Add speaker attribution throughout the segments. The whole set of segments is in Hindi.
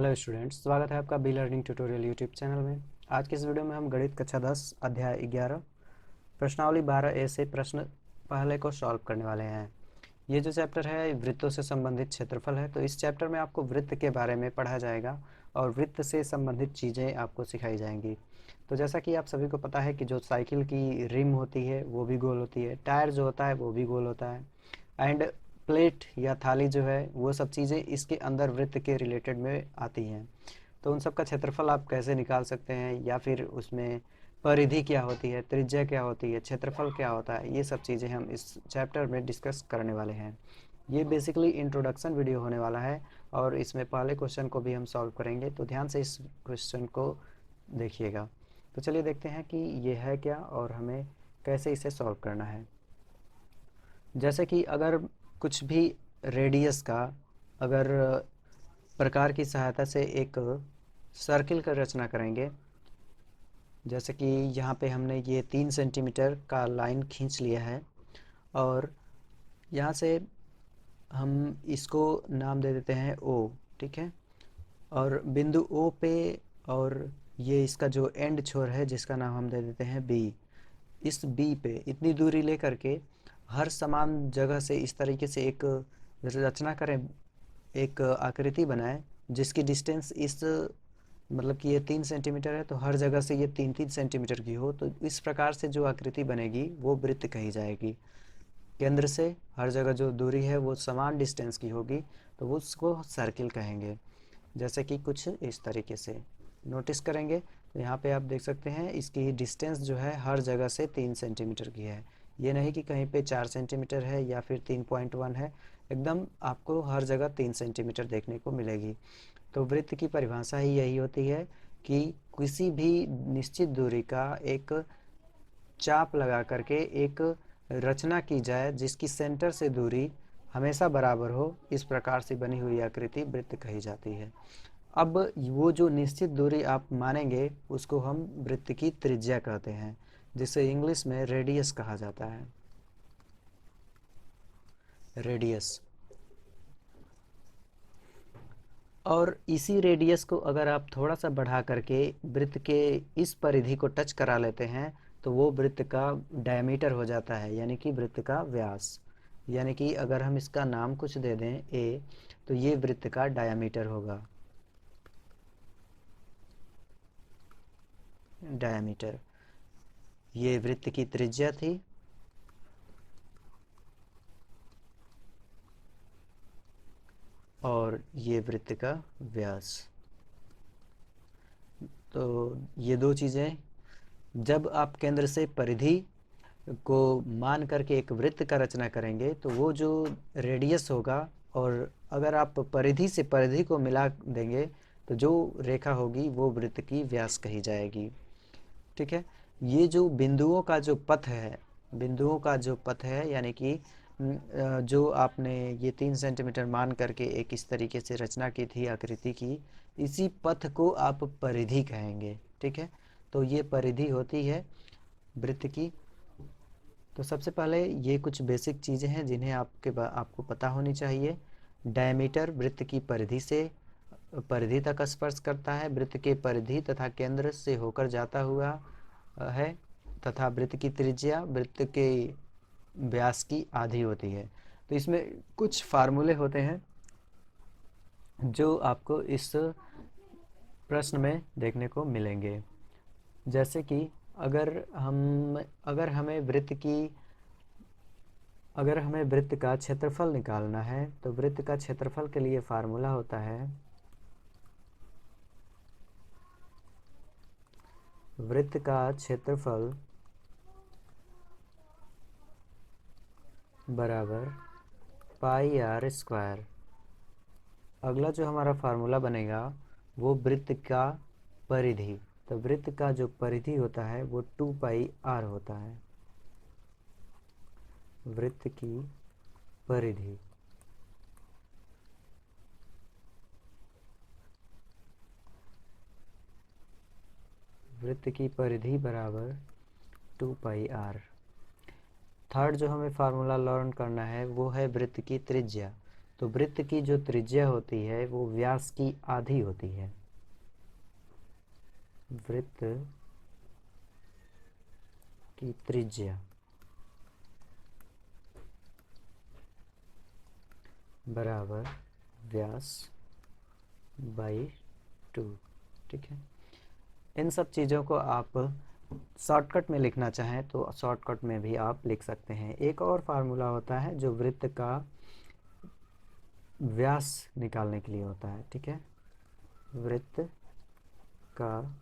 Speaker 1: हेलो स्टूडेंट्स, स्वागत है आपका be learning tutorial YouTube channel में। आज की इस वीडियो में हम गणित कक्षा 10 अध्याय 11 प्रश्नावली 12A से प्रश्न पहले को सॉल्व करने वाले हैं। ये जो चैप्टर है वृत्तों से संबंधित क्षेत्रफल है, तो इस चैप्टर में आपको वृत्त के बारे में पढ़ा जाएगा और वृत्त से संबंधित चीज़ें आपको सिखाई जाएंगी। तो जैसा कि आप सभी को पता है कि जो साइकिल की रिम होती है वो भी गोल होती है, टायर जो होता है वो भी गोल होता है, एंड प्लेट या थाली जो है वो सब चीज़ें इसके अंदर वृत्त के रिलेटेड में आती हैं। तो उन सब का क्षेत्रफल आप कैसे निकाल सकते हैं, या फिर उसमें परिधि क्या होती है, त्रिज्या क्या होती है, क्षेत्रफल क्या होता है, ये सब चीज़ें हम इस चैप्टर में डिस्कस करने वाले हैं। ये बेसिकली इंट्रोडक्शन वीडियो होने वाला है और इसमें पहले क्वेश्चन को भी हम सॉल्व करेंगे, तो ध्यान से इस क्वेश्चन को देखिएगा। तो चलिए देखते हैं कि ये है क्या और हमें कैसे इसे सॉल्व करना है। जैसे कि अगर कुछ भी रेडियस का अगर प्रकार की सहायता से एक सर्किल का रचना करेंगे, जैसे कि यहाँ पे हमने ये 3 सेंटीमीटर का लाइन खींच लिया है और यहाँ से हम इसको नाम दे देते हैं O, ठीक है। और बिंदु O पे और ये इसका जो एंड छोर है जिसका नाम हम दे देते हैं B, इस B पे इतनी दूरी ले करके हर समान जगह से इस तरीके से एक रचना करें, एक आकृति बनाएं जिसकी डिस्टेंस इस मतलब कि ये 3 सेंटीमीटर है, तो हर जगह से ये 3-3 सेंटीमीटर की हो, तो इस प्रकार से जो आकृति बनेगी वो वृत्त कही जाएगी। केंद्र से हर जगह जो दूरी है वो समान डिस्टेंस की होगी, तो वो उसको सर्किल कहेंगे। जैसे कि कुछ इस तरीके से नोटिस करेंगे तो यहाँ पे आप देख सकते हैं इसकी डिस्टेंस जो है हर जगह से 3 सेंटीमीटर की है। ये नहीं कि कहीं पे 4 सेंटीमीटर है या फिर 3.1 है, एकदम आपको हर जगह 3 सेंटीमीटर देखने को मिलेगी। तो वृत्त की परिभाषा ही यही होती है कि किसी भी निश्चित दूरी का एक चाप लगा करके एक रचना की जाए जिसकी सेंटर से दूरी हमेशा बराबर हो, इस प्रकार से बनी हुई आकृति वृत्त कही जाती है। अब वो जो निश्चित दूरी आप मानेंगे उसको हम वृत्त की त्रिज्या कहते हैं, जिसे इंग्लिश में रेडियस कहा जाता है। रेडियस। और इसी रेडियस को अगर आप थोड़ा सा बढ़ा करके वृत्त के इस परिधि को टच करा लेते हैं तो वो वृत्त का डायमीटर हो जाता है, यानी कि वृत्त का व्यास। यानी कि अगर हम इसका नाम कुछ दे दें ए, तो ये वृत्त का डायमीटर होगा। डायमीटर। ये वृत्त की त्रिज्या थी और ये वृत्त का व्यास। तो ये दो चीज़ें जब आप केंद्र से परिधि को मान करके एक वृत्त का रचना करेंगे तो वो जो रेडियस होगा, और अगर आप परिधि से परिधि को मिला देंगे तो जो रेखा होगी वो वृत्त की व्यास कही जाएगी, ठीक है। ये जो बिंदुओं का जो पथ है, बिंदुओं का जो पथ है यानी कि जो आपने ये 3 सेंटीमीटर मान करके एक इस तरीके से रचना की थी आकृति की, इसी पथ को आप परिधि कहेंगे, ठीक है। तो ये परिधि होती है वृत्त की। तो सबसे पहले ये कुछ बेसिक चीज़ें हैं जिन्हें आपको पता होनी चाहिए। डायमीटर वृत्त की परिधि से परिधि तक स्पर्श करता है, वृत्त के परिधि तथा केंद्र से होकर जाता हुआ है, तथा वृत्त की त्रिज्या वृत्त के व्यास की आधी होती है। तो इसमें कुछ फार्मूले होते हैं जो आपको इस प्रश्न में देखने को मिलेंगे। जैसे कि अगर हम अगर हमें वृत्त की अगर हमें वृत्त का क्षेत्रफल निकालना है तो वृत्त का क्षेत्रफल के लिए फार्मूला होता है वृत्त का क्षेत्रफल बराबर पाई आर स्क्वायर। अगला जो हमारा फार्मूला बनेगा वो वृत्त का परिधि। तो वृत्त का जो परिधि होता है वो 2 पाई आर होता है। वृत्त की परिधि। वृत्त की परिधि बराबर 2 पाई आर। थर्ड जो हमें फार्मूला लर्न करना है वो है वृत्त की त्रिज्या। तो वृत्त की जो त्रिज्या होती है वो व्यास की आधी होती है। वृत्त की त्रिज्या बराबर व्यास बाई 2। ठीक है, इन सब चीज़ों को आप शॉर्टकट में लिखना चाहें तो शॉर्टकट में भी आप लिख सकते हैं। एक और फार्मूला होता है जो वृत्त का व्यास निकालने के लिए होता है। ठीक है, वृत्त का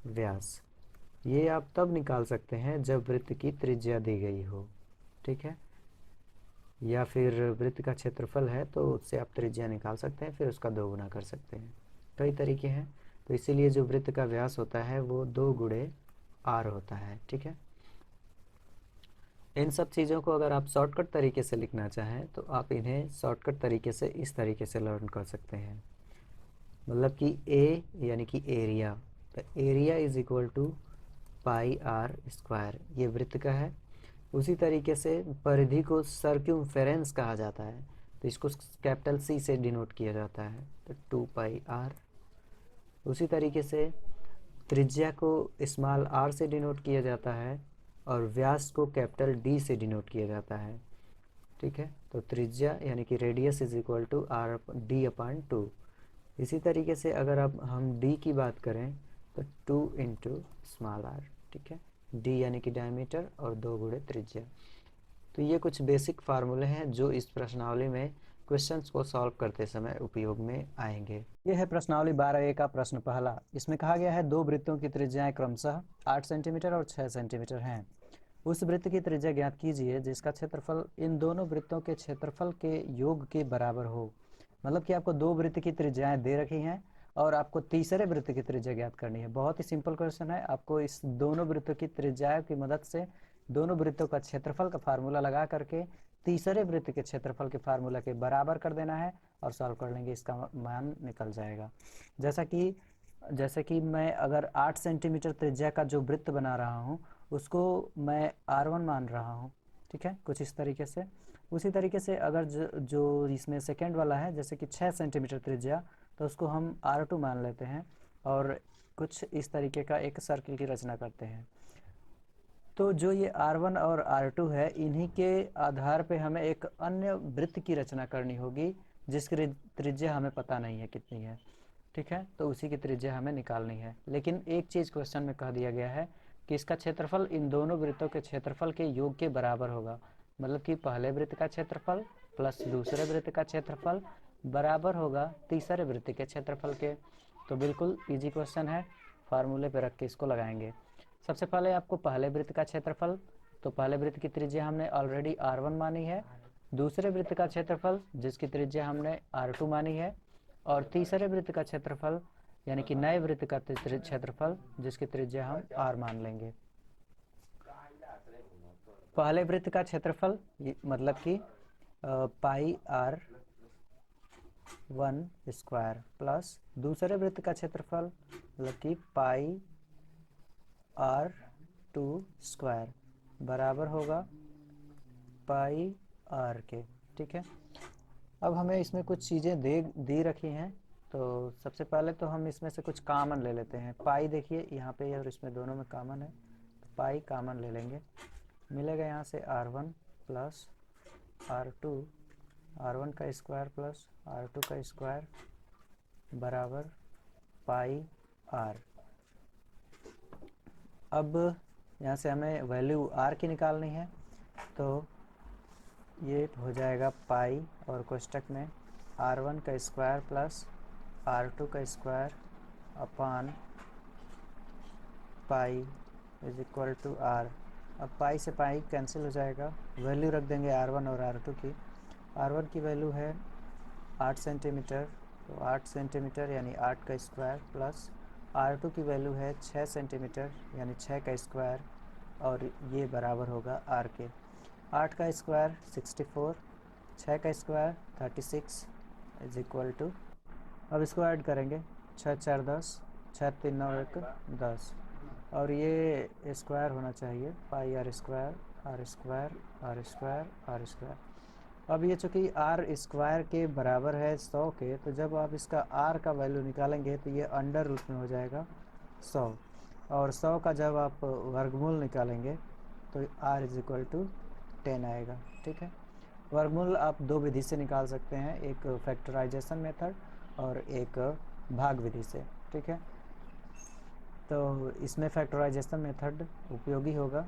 Speaker 1: व्यास ये आप तब निकाल सकते हैं जब वृत्त की त्रिज्या दी गई हो। ठीक है, या फिर वृत्त का क्षेत्रफल है तो उससे आप त्रिज्या निकाल सकते हैं, फिर उसका 2 गुना कर सकते हैं। कई तरीके हैं, तो इसीलिए जो वृत्त का व्यास होता है वो 2 गुणे आर होता है। ठीक है, इन सब चीज़ों को अगर आप शॉर्टकट तरीके से लिखना चाहें तो आप इन्हें शॉर्टकट तरीके से इस तरीके से लर्न कर सकते हैं। मतलब कि ए यानी कि एरिया, तो area is equal to pi r square, ये वृत्त का है। उसी तरीके से परिधि को सर्क्यूम्फेरेंस कहा जाता है, तो इसको कैपिटल सी से डिनोट किया जाता है, तो 2 पाई आर। उसी तरीके से त्रिज्या को स्मॉल आर से डिनोट किया जाता है और व्यास को कैपिटल डी से डिनोट किया जाता है। ठीक है, तो त्रिज्या यानी कि radius is equal to R D upon 2। इसी तरीके से अगर अब हम डी की बात करें तो 2 इंटू स्मॉल आर। ठीक है, डी यानी कि डायमीटर और 2 गुणे त्रिज्या। तो ये कुछ बेसिक फार्मूले हैं जो इस प्रश्नावली में क्वेश्चंस को सॉल्व करते समय उपयोग में आएंगे। ये है प्रश्नावली 12A का प्रश्न पहला। इसमें कहा गया है 2 वृत्तों की त्रिज्याएं क्रमशः 8 सेंटीमीटर और 6 सेंटीमीटर हैं। उस वृत्त की त्रिज्या ज्ञात कीजिए जिसका क्षेत्रफल इन दोनों वृत्तों के क्षेत्रफल के योग के बराबर हो। मतलब कि आपको 2 वृत्त की त्रिज्याएं दे रखी हैं और आपको तीसरे वृत्त की त्रिज्या ज्ञात करनी है। बहुत ही सिंपल क्वेश्चन है। आपको इस दोनों वृत्तों की त्रिज्याओं की मदद से दोनों वृत्तों का क्षेत्रफल का फार्मूला लगा करके तीसरे वृत्त के क्षेत्रफल के फार्मूला के बराबर कर देना है और सॉल्व कर लेंगे, इसका मान निकल जाएगा। जैसे कि मैं अगर 8 सेंटीमीटर त्रिज्या का जो वृत्त बना रहा हूँ उसको मैं R1 मान रहा हूँ। ठीक है, कुछ इस तरीके से। उसी तरीके से अगर जो इसमें सेकेंड वाला है जैसे कि 6 सेंटीमीटर त्रिज्या, तो उसको हम R2 मान लेते हैं और कुछ इस तरीके का एक सर्किल की रचना करते हैं। तो जो ये R1 और R2 है, इन्हीं के आधार पे हमें एक अन्य वृत्त की रचना करनी होगी जिसकी त्रिज्या हमें पता नहीं है कितनी है। ठीक है, तो उसी की त्रिज्या हमें निकालनी है। लेकिन एक चीज़ क्वेश्चन में कह दिया गया है कि इसका क्षेत्रफल इन दोनों वृत्तों के क्षेत्रफल के योग के बराबर होगा। मतलब कि पहले वृत्त का क्षेत्रफल प्लस दूसरे वृत्त का क्षेत्रफल बराबर होगा तीसरे वृत्त के क्षेत्रफल के। तो बिल्कुल इजी क्वेश्चन है, फार्मूले पे रख के इसको लगाएंगे। सबसे पहले आपको पहले वृत्त का क्षेत्रफल, तो पहले वृत्त की त्रिज्या हमने ऑलरेडी R1 मानी है। दूसरे वृत्त का क्षेत्रफल जिसकी त्रिज्या हमने R2 मानी है, और तीसरे वृत्त का क्षेत्रफल यानी कि नए वृत्त का क्षेत्रफल जिसकी त्रिज्या हम R मान लेंगे। पहले वृत्त का क्षेत्रफल मतलब कि पाई R 1 स्क्वायर प्लस दूसरे वृत्त का क्षेत्रफल मतलब कि पाई R2 स्क्वायर बराबर होगा पाई R के। ठीक है, अब हमें इसमें कुछ चीज़ें दी रखी हैं, तो सबसे पहले तो हम इसमें से कुछ कामन ले लेते हैं। पाई देखिए यहाँ पे और इसमें दोनों में कामन है, तो पाई कामन ले लेंगे। मिलेगा यहाँ से R1 प्लस R2, R1 का स्क्वायर प्लस R2 का स्क्वायर बराबर पाई R। अब यहाँ से हमें वैल्यू R की निकालनी है, तो ये हो जाएगा पाई और कोष्टक में R1 का स्क्वायर प्लस R2 का square upon pi is equal to R। अब पाई से पाई कैंसिल हो जाएगा, वैल्यू रख देंगे R1 और R2 की। R1 की वैल्यू है 8 सेंटीमीटर, तो 8 सेंटीमीटर यानी 8 का स्क्वायर प्लस R2 की वैल्यू है 6 सेंटीमीटर यानी 6 का स्क्वायर, और ये बराबर होगा R के। 8 का स्क्वायर 64, 6 का स्क्वायर 36 इज इक्वल टू, अब इसको ऐड करेंगे 6 4 10, 6 3 9 1 10, और ये स्क्वायर होना चाहिए पाई R square R square R square R square. अब ये चूँकि आर स्क्वायर के बराबर है 100 के, तो जब आप इसका आर का वैल्यू निकालेंगे तो ये अंडर रूट में हो जाएगा 100, और 100 का जब आप वर्गमूल निकालेंगे तो आर इज इक्वल टू 10 आएगा। ठीक है, वर्गमूल आप दो विधि से निकाल सकते हैं, एक फैक्टराइजेशन मेथड और एक भाग विधि से। ठीक है, तो इसमें फैक्टराइजेशन मेथड उपयोगी होगा,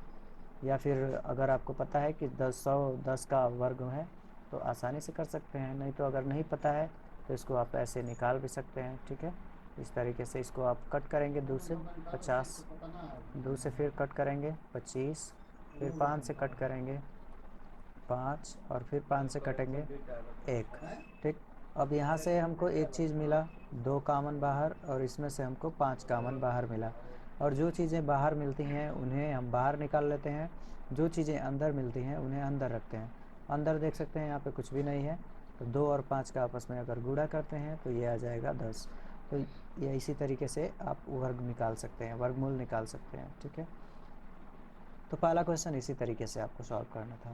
Speaker 1: या फिर अगर आपको पता है कि 10 का वर्ग है तो आसानी से कर सकते हैं, नहीं तो अगर नहीं पता है तो इसको आप ऐसे निकाल भी सकते हैं। ठीक है, इस तरीके से इसको आप कट करेंगे 2 से 50, 2 से फिर कट करेंगे 25, फिर 5 से कट करेंगे 5, और फिर 5 से कटेंगे 1। ठीक, अब यहाँ से हमको एक चीज़ मिला 2 कामन बाहर, और इसमें से हमको 5 कामन बाहर मिला, और जो चीज़ें बाहर मिलती हैं उन्हें हम बाहर निकाल लेते हैं, जो चीज़ें अंदर मिलती हैं उन्हें अंदर रखते हैं। अंदर देख सकते हैं यहाँ पे कुछ भी नहीं है, तो 2 और 5 का आपस में अगर गुणा करते हैं तो ये आ जाएगा 10। तो ये इसी तरीके से आप वर्ग निकाल सकते हैं, वर्गमूल निकाल सकते हैं। ठीक है, तो पहला क्वेश्चन इसी तरीके से आपको सॉल्व करना था।